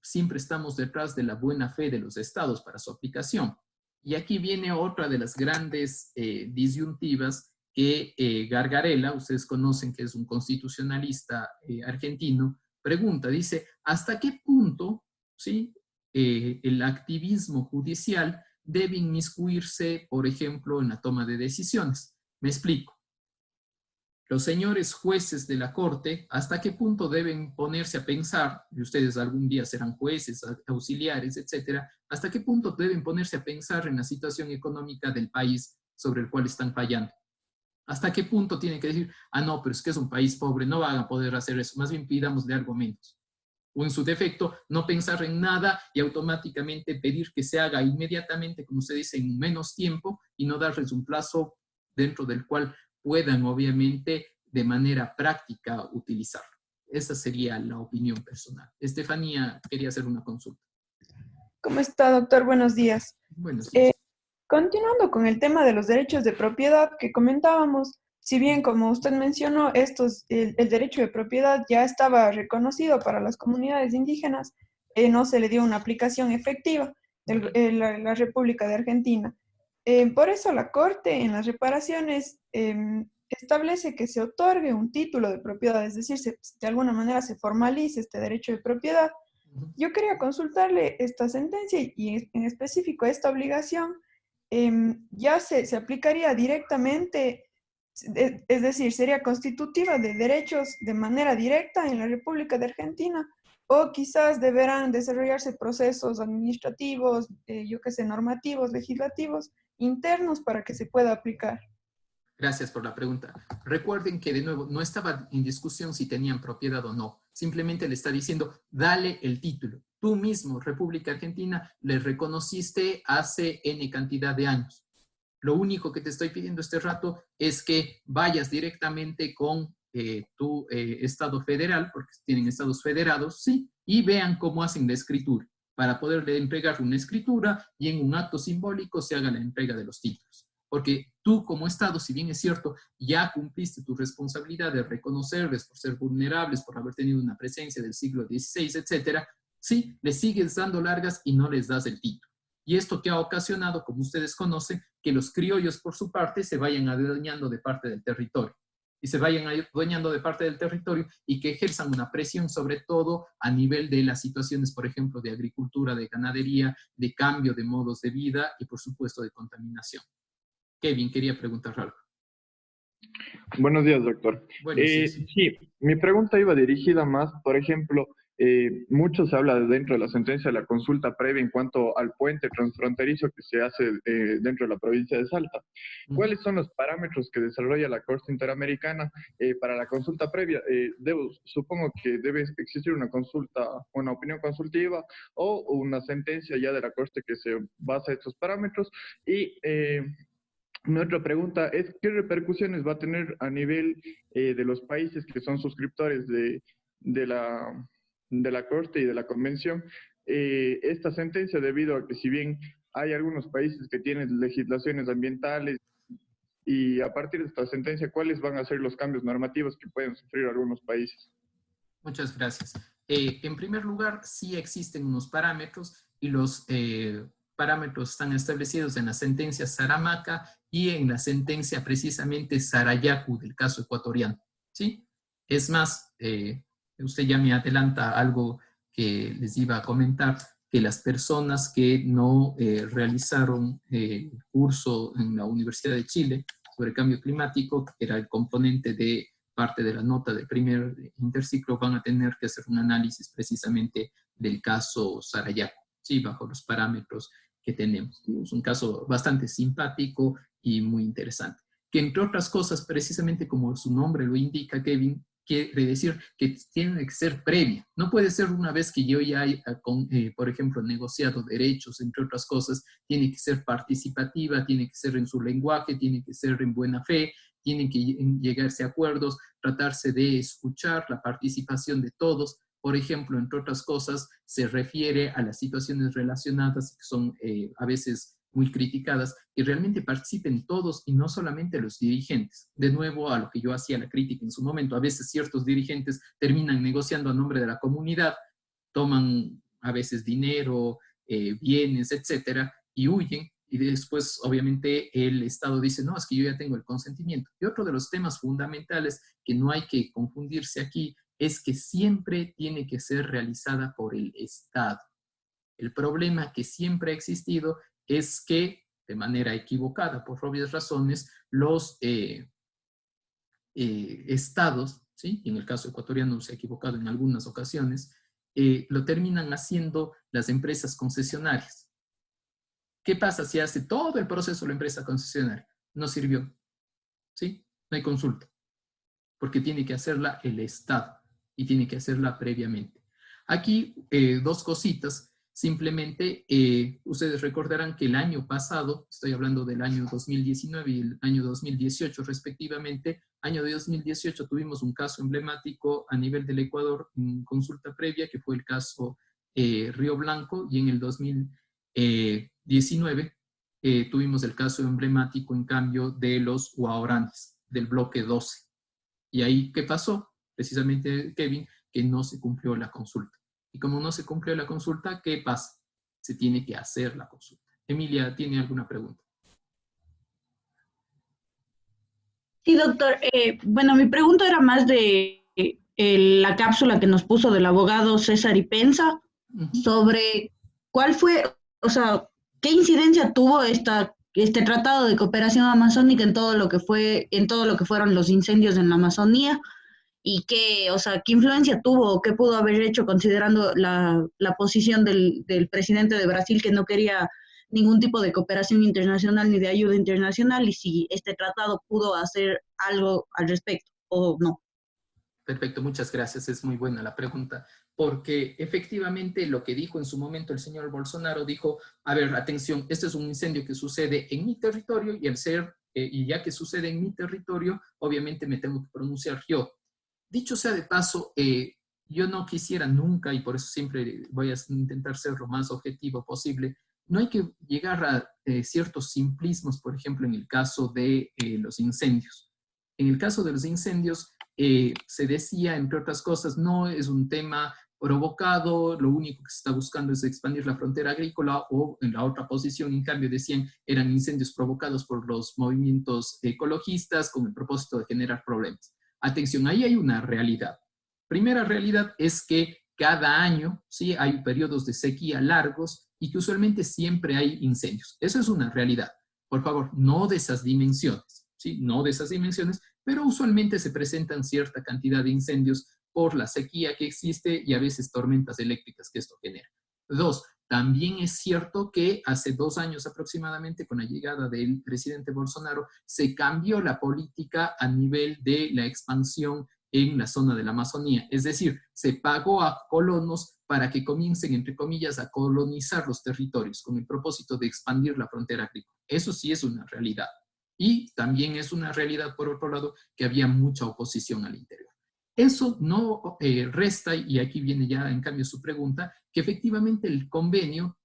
Speaker 1: siempre estamos detrás de la buena fe de los estados para su aplicación. Y aquí viene otra de las grandes disyuntivas que Gargarella, ustedes conocen que es un constitucionalista argentino, pregunta, dice, ¿hasta qué punto, ¿sí? El activismo judicial debe inmiscuirse, por ejemplo, en la toma de decisiones? Me explico. los señores jueces de la Corte, ¿hasta qué punto deben ponerse a pensar, y ustedes algún día serán jueces, auxiliares, etcétera, hasta qué punto deben ponerse a pensar en la situación económica del país sobre el cual están fallando? ¿Hasta qué punto tienen que decir, ah, no, pero es que es un país pobre, no van a poder hacer eso, más bien pidámosle argumentos? O en su defecto, no pensar en nada y automáticamente pedir que se haga inmediatamente, como se dice, en menos tiempo y no darles un plazo dentro del cual puedan, obviamente, de manera práctica utilizarlo. Esa sería la opinión personal. Estefanía quería hacer una consulta.
Speaker 6: ¿Cómo está, doctor? Buenos días.
Speaker 1: Buenos días.
Speaker 6: Continuando con el tema de los derechos de propiedad que comentábamos, si bien, como usted mencionó, el derecho de propiedad ya estaba reconocido para las comunidades indígenas, no se le dio una aplicación efectiva en la República de Argentina. Por eso la Corte en las reparaciones establece que se otorgue un título de propiedad, es decir, de alguna manera se formalice este derecho de propiedad. Yo quería consultarle esta sentencia y en específico esta obligación ya se aplicaría directamente, es decir, sería constitutiva de derechos de manera directa en la República de Argentina, o quizás deberán desarrollarse procesos administrativos, yo qué sé, normativos, legislativos, internos para que se pueda aplicar.
Speaker 1: Gracias por la pregunta. Recuerden que, de nuevo, no estaba en discusión si tenían propiedad o no. Simplemente le está diciendo, dale el título. Tú mismo, República Argentina, le reconociste hace N cantidad de años. Lo único que te estoy pidiendo este rato es que vayas directamente con tu estado federal, porque tienen estados federados, sí, y vean cómo hacen la escritura, para poderle entregar una escritura y en un acto simbólico se haga la entrega de los títulos. Porque tú como Estado, si bien es cierto, ya cumpliste tu responsabilidad de reconocerles por ser vulnerables, por haber tenido una presencia del siglo XVI, etcétera, sí, les sigues dando largas y no les das el título. Y esto que ha ocasionado, como ustedes conocen, que los criollos por su parte se vayan adueñando de parte del territorio. Y se vayan adueñando de parte del territorio y que ejerzan una presión sobre todo a nivel de las situaciones, por ejemplo, de agricultura, de ganadería, de cambio de modos de vida y por supuesto de contaminación. Kevin, quería preguntar algo.
Speaker 7: Buenos días, doctor.
Speaker 1: Buenos días.
Speaker 7: Sí, mi pregunta iba dirigida más, por ejemplo, mucho se habla dentro de la sentencia de la consulta previa en cuanto al puente transfronterizo que se hace dentro de la provincia de Salta. ¿Cuáles son los parámetros que desarrolla la Corte Interamericana para la consulta previa? Supongo que debe existir una consulta, una opinión consultiva o una sentencia ya de la Corte que se basa en estos parámetros. Y mi otra pregunta es, ¿qué repercusiones va a tener a nivel de los países que son suscriptores de la Corte y de la Convención esta sentencia, debido a que si bien hay algunos países que tienen legislaciones ambientales y a partir de esta sentencia, ¿cuáles van a ser los cambios normativos que pueden sufrir algunos países?
Speaker 1: Muchas gracias. En primer lugar, sí existen unos parámetros y los parámetros están establecidos en la sentencia Saramaca y en la sentencia precisamente Sarayaku del caso ecuatoriano, ¿sí? Es más, usted ya me adelanta algo que les iba a comentar, que las personas que no realizaron el curso en la Universidad de Chile sobre cambio climático, que era el componente de parte de la nota de primer interciclo, van a tener que hacer un análisis precisamente del caso Sarayaku, ¿sí? Bajo los parámetros que tenemos. Es un caso bastante simpático y muy interesante. Que entre otras cosas, precisamente como su nombre lo indica, Kevin, quiere decir que tiene que ser previa. No puede ser una vez que yo ya, por ejemplo, negociado derechos, entre otras cosas, tiene que ser participativa, tiene que ser en su lenguaje, tiene que ser en buena fe, tienen que llegarse a acuerdos, tratarse de escuchar la participación de todos. Por ejemplo, entre otras cosas, se refiere a las situaciones relacionadas que son a veces muy criticadas, que realmente participen todos y no solamente los dirigentes. De nuevo, a lo que yo hacía la crítica en su momento, a veces ciertos dirigentes terminan negociando a nombre de la comunidad, toman a veces dinero, bienes, etcétera, y huyen. Y después, obviamente, el Estado dice, no, es que yo ya tengo el consentimiento. Y otro de los temas fundamentales que no hay que confundirse aquí es que siempre tiene que ser realizada por el Estado. El problema que siempre ha existido es que, de manera equivocada, por obvias razones, los estados, ¿sí? Y en el caso ecuatoriano se ha equivocado en algunas ocasiones, lo terminan haciendo las empresas concesionarias. ¿Qué pasa si hace todo el proceso la empresa concesionaria? No sirvió, ¿sí? No hay consulta, porque tiene que hacerla el Estado y tiene que hacerla previamente. Aquí, dos cositas. Simplemente, ustedes recordarán que el año pasado, estoy hablando del año 2019 y el año 2018 respectivamente, año de 2018 tuvimos un caso emblemático a nivel del Ecuador en consulta previa, que fue el caso Río Blanco, y en el 2019 tuvimos el caso emblemático, en cambio, de los Huaoranes, del bloque 12. Y ahí, ¿qué pasó? Precisamente, Kevin, que no se cumplió la consulta. Y como no se cumplió la consulta, ¿qué pasa? Se tiene que hacer la consulta. Emilia, ¿tiene alguna pregunta?
Speaker 8: Sí, doctor. Bueno, mi pregunta era más de la cápsula que nos puso del abogado César Ipenza sobre cuál fue, o sea, qué incidencia tuvo este tratado de cooperación amazónica en todo lo que fueron los incendios en la Amazonía. Y qué, o sea, qué influencia tuvo o qué pudo haber hecho considerando la posición del presidente de Brasil, que no quería ningún tipo de cooperación internacional ni de ayuda internacional, y si este tratado pudo hacer algo al respecto o no.
Speaker 1: Perfecto, muchas gracias. Es muy buena la pregunta, porque efectivamente lo que dijo en su momento el señor Bolsonaro, dijo, a ver, atención, este es un incendio que sucede en mi territorio y y ya que sucede en mi territorio, obviamente me tengo que pronunciar yo. Dicho sea de paso, yo no quisiera nunca, y por eso siempre voy a intentar ser lo más objetivo posible, no hay que llegar a ciertos simplismos, por ejemplo, en el caso de los incendios. En el caso de los incendios, se decía, entre otras cosas, no es un tema provocado, lo único que se está buscando es expandir la frontera agrícola, o en la otra posición, en cambio, decían, eran incendios provocados por los movimientos ecologistas con el propósito de generar problemas. Atención, ahí hay una realidad. Primera realidad es que cada año, ¿sí?, hay periodos de sequía largos y que usualmente siempre hay incendios. Eso es una realidad. Por favor, no de esas dimensiones, ¿sí? No de esas dimensiones, pero usualmente se presentan cierta cantidad de incendios por la sequía que existe y a veces tormentas eléctricas que esto genera. Dos, también es cierto que hace 2 años aproximadamente, con la llegada del presidente Bolsonaro, se cambió la política a nivel de la expansión en la zona de la Amazonía. Es decir, se pagó a colonos para que comiencen, entre comillas, a colonizar los territorios con el propósito de expandir la frontera agrícola. Eso sí es una realidad. Y también es una realidad, por otro lado, que había mucha oposición al interior. Eso no resta, y aquí viene ya en cambio su pregunta, que efectivamente el convenio,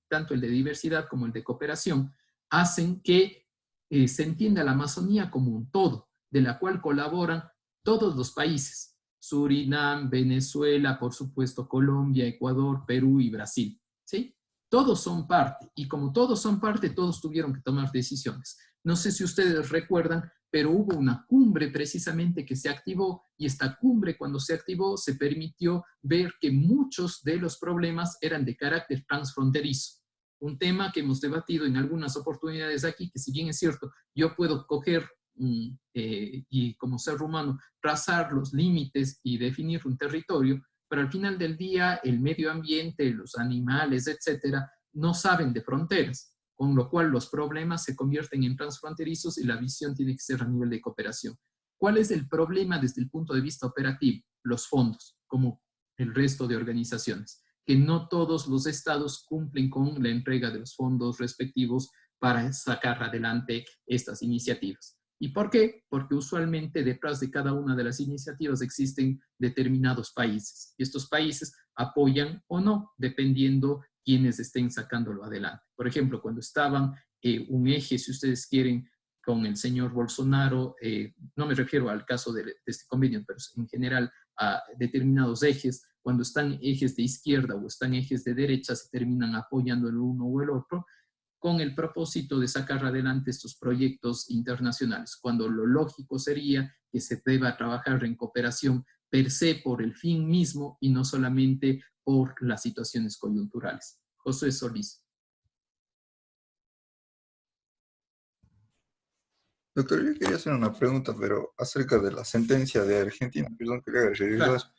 Speaker 1: tanto el de diversidad como el de cooperación, hacen que se entienda la Amazonía como un todo, de la cual colaboran todos los países, Surinam, Venezuela, por supuesto Colombia, Ecuador, Perú y Brasil, ¿sí? Todos son parte, y como todos son parte, todos tuvieron que tomar decisiones. No sé si ustedes recuerdan, pero hubo una cumbre precisamente que se activó, y esta cumbre, cuando se activó, se permitió ver que muchos de los problemas eran de carácter transfronterizo. Un tema que hemos debatido en algunas oportunidades aquí, que si bien es cierto, yo puedo coger y como ser humano trazar los límites y definir un territorio, pero al final del día el medio ambiente, los animales, etcétera, no saben de fronteras, con lo cual los problemas se convierten en transfronterizos y la visión tiene que ser a nivel de cooperación. ¿Cuál es el problema desde el punto de vista operativo? Los fondos, como el resto de organizaciones, que no todos los estados cumplen con la entrega de los fondos respectivos para sacar adelante estas iniciativas. ¿Y por qué? Porque usualmente detrás de cada una de las iniciativas existen determinados países. Y estos países apoyan o no, dependiendo quienes estén sacándolo adelante. Por ejemplo, cuando estaban un eje, si ustedes quieren, con el señor Bolsonaro, no me refiero al caso de este convenio, pero en general a determinados ejes, cuando están ejes de izquierda o están ejes de derecha, se terminan apoyando el uno o el otro, con el propósito de sacar adelante estos proyectos internacionales, cuando lo lógico sería que se deba trabajar en cooperación per se por el fin mismo y no solamente por las situaciones coyunturales. José Solís.
Speaker 9: Doctor, yo quería hacer una pregunta, pero acerca de la sentencia de Argentina, perdón que le haga
Speaker 1: Claro.
Speaker 9: revisar.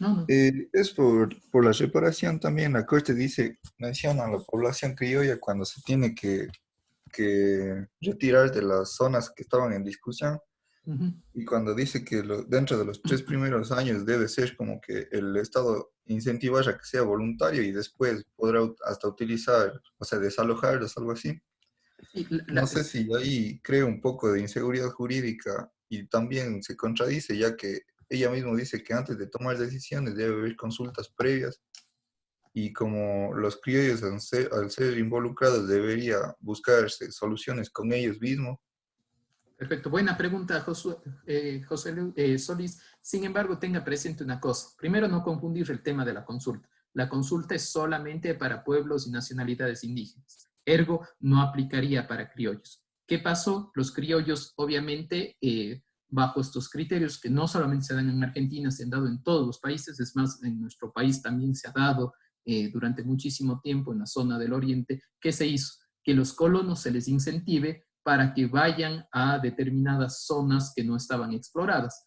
Speaker 1: No, no.
Speaker 9: Es por la reparación también. La Corte dice, menciona a la población criolla cuando se tiene que retirar de las zonas que estaban en discusión.
Speaker 1: Ujú.
Speaker 9: Y cuando dice que dentro de los 3 primeros años debe ser como que el Estado incentivar a que sea voluntario y después podrá hasta utilizar, o sea, desalojarlos, algo así.
Speaker 1: Sí,
Speaker 9: No sé si ahí crea un poco de inseguridad jurídica y también se contradice, ya que ella misma dice que antes de tomar decisiones debe haber consultas previas y como los criollos al ser involucrados debería buscarse soluciones con ellos mismos.
Speaker 1: Perfecto, buena pregunta, Solís. Sin embargo, tenga presente una cosa. Primero, no confundir el tema de la consulta. La consulta es solamente para pueblos y nacionalidades indígenas. Ergo, no aplicaría para criollos. ¿Qué pasó? Los criollos, obviamente, bajo estos criterios que no solamente se dan en Argentina, se han dado en todos los países, es más, en nuestro país también se ha dado durante muchísimo tiempo en la zona del oriente. ¿Qué se hizo? Que los colonos se les incentive para que vayan a determinadas zonas que no estaban exploradas.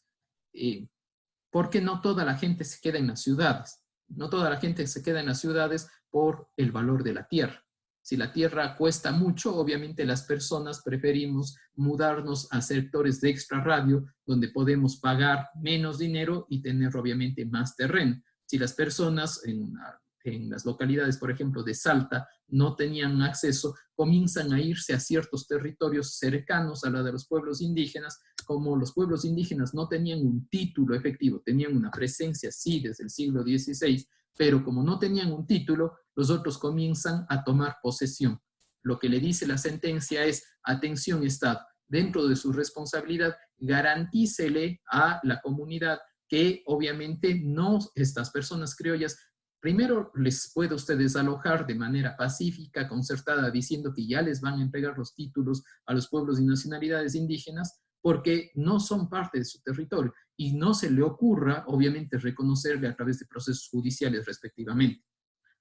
Speaker 1: Porque no toda la gente se queda en las ciudades. No toda la gente se queda en las ciudades por el valor de la tierra. Si la tierra cuesta mucho, obviamente las personas preferimos mudarnos a sectores de extrarradio donde podemos pagar menos dinero y tener obviamente más terreno. Si las personas en las localidades, por ejemplo, de Salta, no tenían acceso, comienzan a irse a ciertos territorios cercanos a la de los pueblos indígenas. Como los pueblos indígenas no tenían un título efectivo, tenían una presencia, sí, desde el siglo XVI, pero como no tenían un título, los otros comienzan a tomar posesión. Lo que le dice la sentencia es, atención Estado, dentro de su responsabilidad, garantícele a la comunidad que obviamente no, estas personas criollas, primero les puede usted desalojar de manera pacífica, concertada, diciendo que ya les van a entregar los títulos a los pueblos y nacionalidades indígenas, porque no son parte de su territorio y no se le ocurra, obviamente, reconocerle a través de procesos judiciales respectivamente.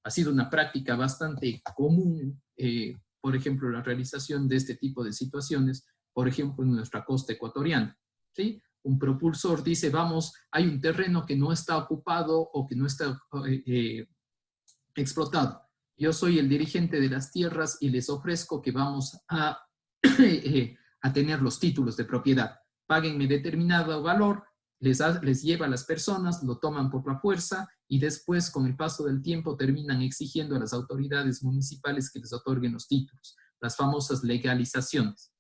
Speaker 1: Ha sido una práctica bastante común, por ejemplo, la realización de este tipo de situaciones, por ejemplo, en nuestra costa ecuatoriana, ¿sí? Un propulsor dice, vamos, hay un terreno que no está ocupado o que no está explotado. Yo soy el dirigente de las tierras y les ofrezco que vamos a, a tener los títulos de propiedad. Páguenme determinado valor, les lleva a las personas, lo toman por la fuerza y después, con el paso del tiempo, terminan exigiendo a las autoridades municipales que les otorguen los títulos, las famosas legalizaciones,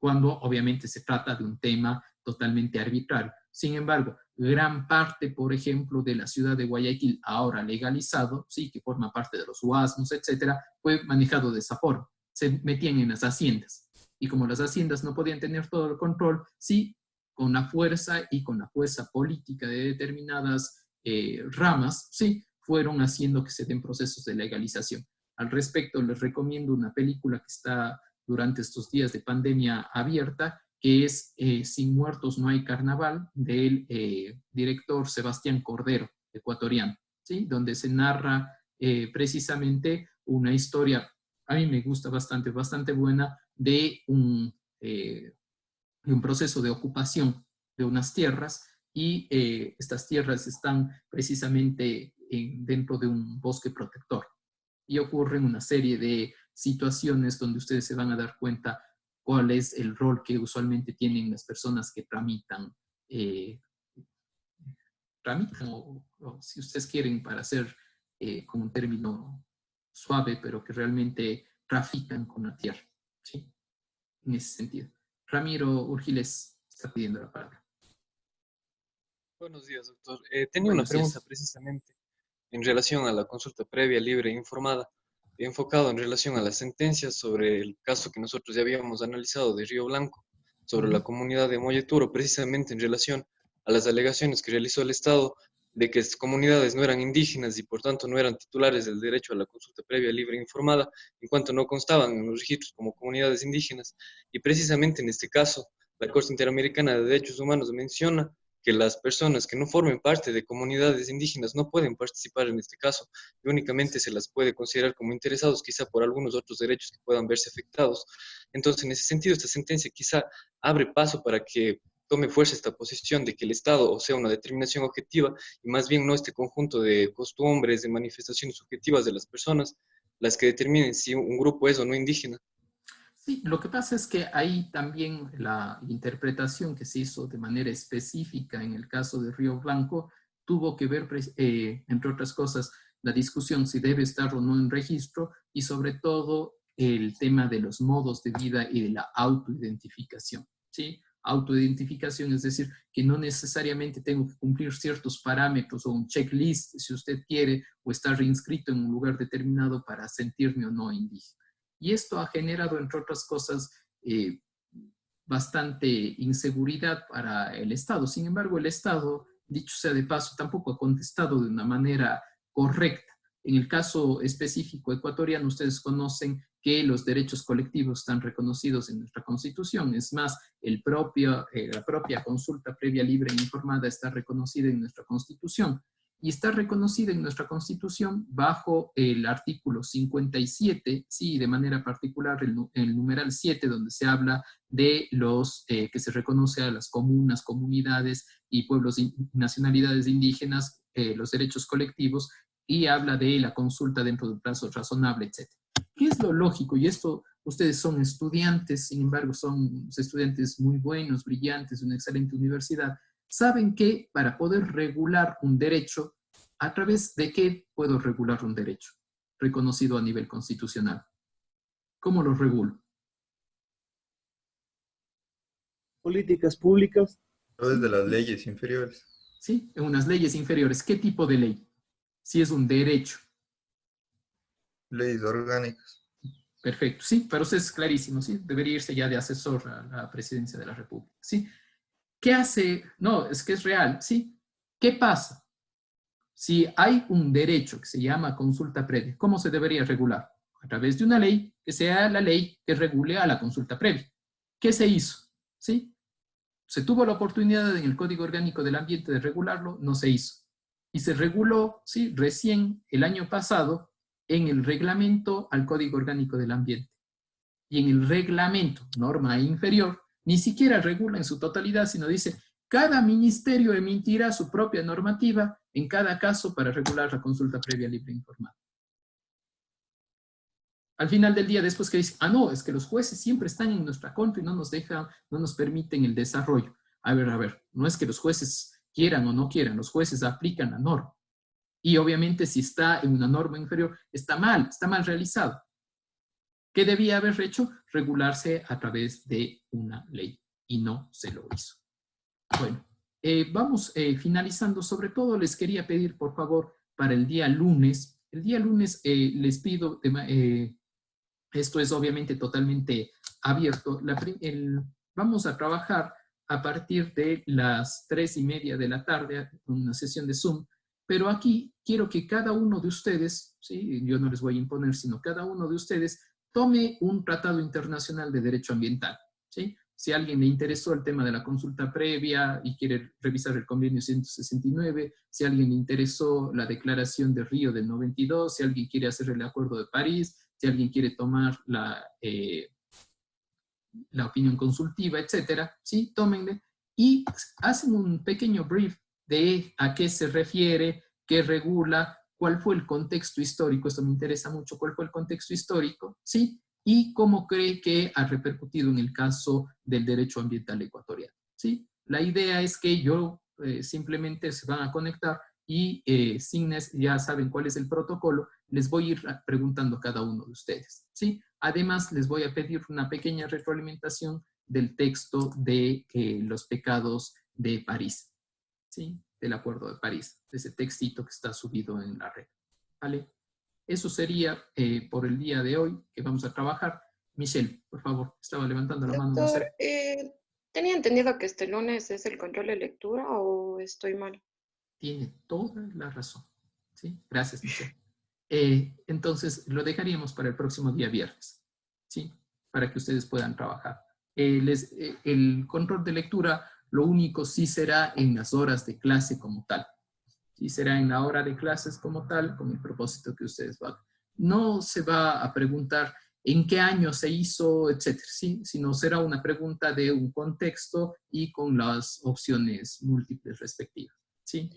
Speaker 1: cuando obviamente se trata de un tema totalmente arbitrario. Sin embargo, gran parte, por ejemplo, de la ciudad de Guayaquil, ahora legalizado, sí, que forma parte de los UASMos, etcétera, fue manejado de esa forma. Se metían en las haciendas. Y como las haciendas no podían tener todo el control, sí, con la fuerza y con la fuerza política de determinadas ramas, sí, fueron haciendo que se den procesos de legalización. Al respecto, les recomiendo una película que está durante estos días de pandemia abierta, que es Sin muertos no hay carnaval, del director Sebastián Cordero, ecuatoriano, ¿sí? Donde se narra precisamente una historia, a mí me gusta bastante, bastante buena, de un proceso de ocupación de unas tierras y estas tierras están precisamente dentro de un bosque protector. Y ocurren una serie de situaciones donde ustedes se van a dar cuenta cuál es el rol que usualmente tienen las personas que tramitan o si ustedes quieren para hacer con un término suave, pero que realmente trafican con la tierra, ¿sí? En ese sentido. Ramiro Urgiles está pidiendo la palabra.
Speaker 10: Buenos días, doctor. Tenía una pregunta precisamente en relación a la consulta previa, libre e informada, enfocado en relación a las sentencias sobre el caso que nosotros ya habíamos analizado de Río Blanco, sobre la comunidad de Molleturo, precisamente en relación a las alegaciones que realizó el Estado de que estas comunidades no eran indígenas y por tanto no eran titulares del derecho a la consulta previa, libre e informada, en cuanto no constaban en los registros como comunidades indígenas. Y precisamente en este caso, la Corte Interamericana de Derechos Humanos menciona que las personas que no formen parte de comunidades indígenas no pueden participar en este caso y únicamente se las puede considerar como interesados quizá por algunos otros derechos que puedan verse afectados. Entonces, en ese sentido, esta sentencia quizá abre paso para que tome fuerza esta posición de que el Estado, o sea, una determinación objetiva, y más bien no este conjunto de costumbres, de manifestaciones objetivas de las personas, las que determinen si un grupo es o no indígena.
Speaker 1: Sí, lo que pasa es que ahí también la interpretación que se hizo de manera específica en el caso de Río Blanco tuvo que ver, entre otras cosas, la discusión si debe estar o no en registro y sobre todo el tema de los modos de vida y de la autoidentificación, ¿sí? Autoidentificación, es decir, que no necesariamente tengo que cumplir ciertos parámetros o un checklist, si usted quiere, o estar reinscrito en un lugar determinado para sentirme o no indígena. Y esto ha generado, entre otras cosas, bastante inseguridad para el Estado. Sin embargo, el Estado, dicho sea de paso, tampoco ha contestado de una manera correcta. En el caso específico ecuatoriano, ustedes conocen que los derechos colectivos están reconocidos en nuestra Constitución. Es más, la propia consulta previa, libre e informada está reconocida en nuestra Constitución. Y está reconocida en nuestra Constitución bajo el artículo 57, sí, de manera particular el numeral 7, donde se habla de los que se reconoce a las comunas, comunidades y pueblos y nacionalidades indígenas, los derechos colectivos, y habla de la consulta dentro de un plazo razonable, etc. ¿Qué es lo lógico? Y esto, ustedes son estudiantes, sin embargo, son estudiantes muy buenos, brillantes, de una excelente universidad. Saben que para poder regular un derecho, ¿a través de qué puedo regular un derecho reconocido a nivel constitucional? ¿Cómo lo regulo?
Speaker 11: Políticas públicas.
Speaker 9: A través de las leyes inferiores.
Speaker 1: Sí, en unas leyes inferiores. ¿Qué tipo de ley? Si es un derecho.
Speaker 9: Leyes orgánicas.
Speaker 1: Perfecto, sí, para usted es clarísimo, ¿sí? Debería irse ya de asesor a la presidencia de la República, ¿sí? ¿Qué hace? No, es que es real, ¿sí? ¿Qué pasa? Si hay un derecho que se llama consulta previa, ¿cómo se debería regular? A través de una ley que sea la ley que regule a la consulta previa. ¿Qué se hizo? ¿Sí? Se tuvo la oportunidad en el Código Orgánico del Ambiente de regularlo, no se hizo. Y se reguló, ¿sí?, recién el año pasado en el reglamento al Código Orgánico del Ambiente. Y en el reglamento, norma inferior, ni siquiera regula en su totalidad, sino dice, cada ministerio emitirá su propia normativa en cada caso para regular la consulta previa, libre e informada. Al final del día, después que dice, no, es que los jueces siempre están en nuestra contra y no nos dejan, no nos permiten el desarrollo. A ver, no es que los jueces quieran o no quieran, los jueces aplican la norma. Y obviamente si está en una norma inferior, está mal realizado. ¿Qué debía haber hecho? Regularse a través de una ley, y no se lo hizo. Bueno, vamos finalizando. Sobre todo les quería pedir, por favor, para el día lunes les pido, esto es obviamente totalmente abierto, vamos a trabajar a partir de las 3:30 de la tarde, una sesión de Zoom, pero aquí quiero que cada uno de ustedes, ¿sí?, yo no les voy a imponer, sino cada uno de ustedes tome un tratado internacional de derecho ambiental, ¿sí? Si a alguien le interesó el tema de la consulta previa y quiere revisar el convenio 169, si a alguien le interesó la declaración de Río del 92, si alguien quiere hacer el Acuerdo de París, si alguien quiere tomar la opinión consultiva, etcétera, ¿sí? Tómenle y hacen un pequeño brief de a qué se refiere, qué regula, cuál fue el contexto histórico, esto me interesa mucho, cuál fue el contexto histórico, ¿sí? Y cómo cree que ha repercutido en el caso del derecho ambiental ecuatoriano, ¿sí? La idea es que simplemente se van a conectar y ya saben cuál es el protocolo, les voy a ir preguntando a cada uno de ustedes, ¿sí? Además, les voy a pedir una pequeña retroalimentación del texto de los pecados de París, ¿sí? Del Acuerdo de París, de ese textito que está subido en la red, ¿vale? Eso sería por el día de hoy que vamos a trabajar. Michelle, por favor, estaba levantando la mano.
Speaker 12: Doctor, ¿tenía entendido que este lunes es el control de lectura o estoy mal?
Speaker 1: Tiene toda la razón, ¿sí? Gracias, Michelle. Entonces, lo dejaríamos para el próximo día viernes, ¿sí? Para que ustedes puedan trabajar. El control de lectura Lo único sí será en las horas de clase como tal. Sí será en la hora de clases como tal, con el propósito que ustedes van. No se va a preguntar en qué año se hizo, etcétera, ¿sí? Sino será una pregunta de un contexto y con las opciones múltiples respectivas, ¿sí?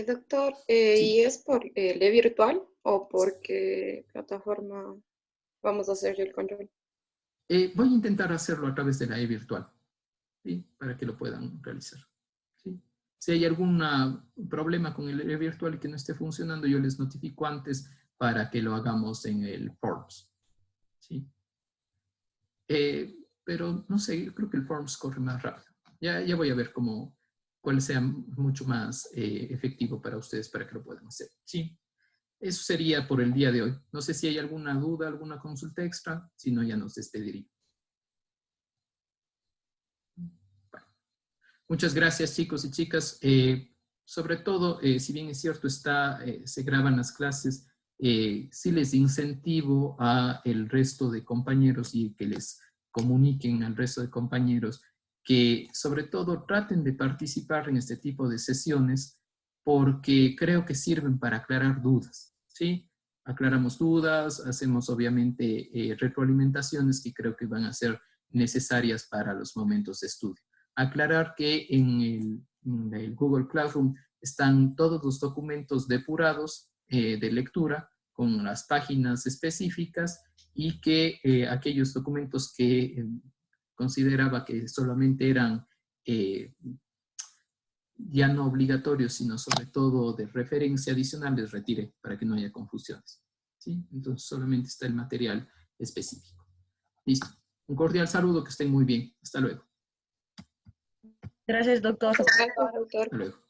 Speaker 12: Doctor,
Speaker 1: Sí.
Speaker 12: ¿y es por ley virtual o por qué plataforma vamos a hacer el control?
Speaker 1: Voy a intentar hacerlo a través de la e-virtual, ¿sí? Para que lo puedan realizar, ¿sí? Si hay algún problema con el e-virtual y que no esté funcionando, yo les notifico antes para que lo hagamos en el Forms, ¿sí? Pero no sé, yo creo que el Forms corre más rápido. Ya voy a ver cuál sea mucho más efectivo para ustedes para que lo puedan hacer, ¿sí? Eso sería por el día de hoy. No sé si hay alguna duda, alguna consulta extra, si no ya nos despediríamos. Bueno, muchas gracias, chicos y chicas. Sobre todo, si bien es cierto, se graban las clases, sí les incentivo a el resto de compañeros y que les comuniquen al resto de compañeros que sobre todo traten de participar en este tipo de sesiones porque creo que sirven para aclarar dudas, ¿sí? Aclaramos dudas, hacemos obviamente retroalimentaciones que creo que van a ser necesarias para los momentos de estudio. Aclarar que en el Google Classroom están todos los documentos depurados de lectura con las páginas específicas y que aquellos documentos que consideraba que solamente eran ya no obligatorios, sino sobre todo de referencia adicional, les retiré para que no haya confusiones, ¿sí? Entonces solamente está el material específico. Listo. Un cordial saludo, que estén muy bien. Hasta luego.
Speaker 8: Gracias, doctor.
Speaker 12: Hasta luego, doctor.
Speaker 1: Hasta luego.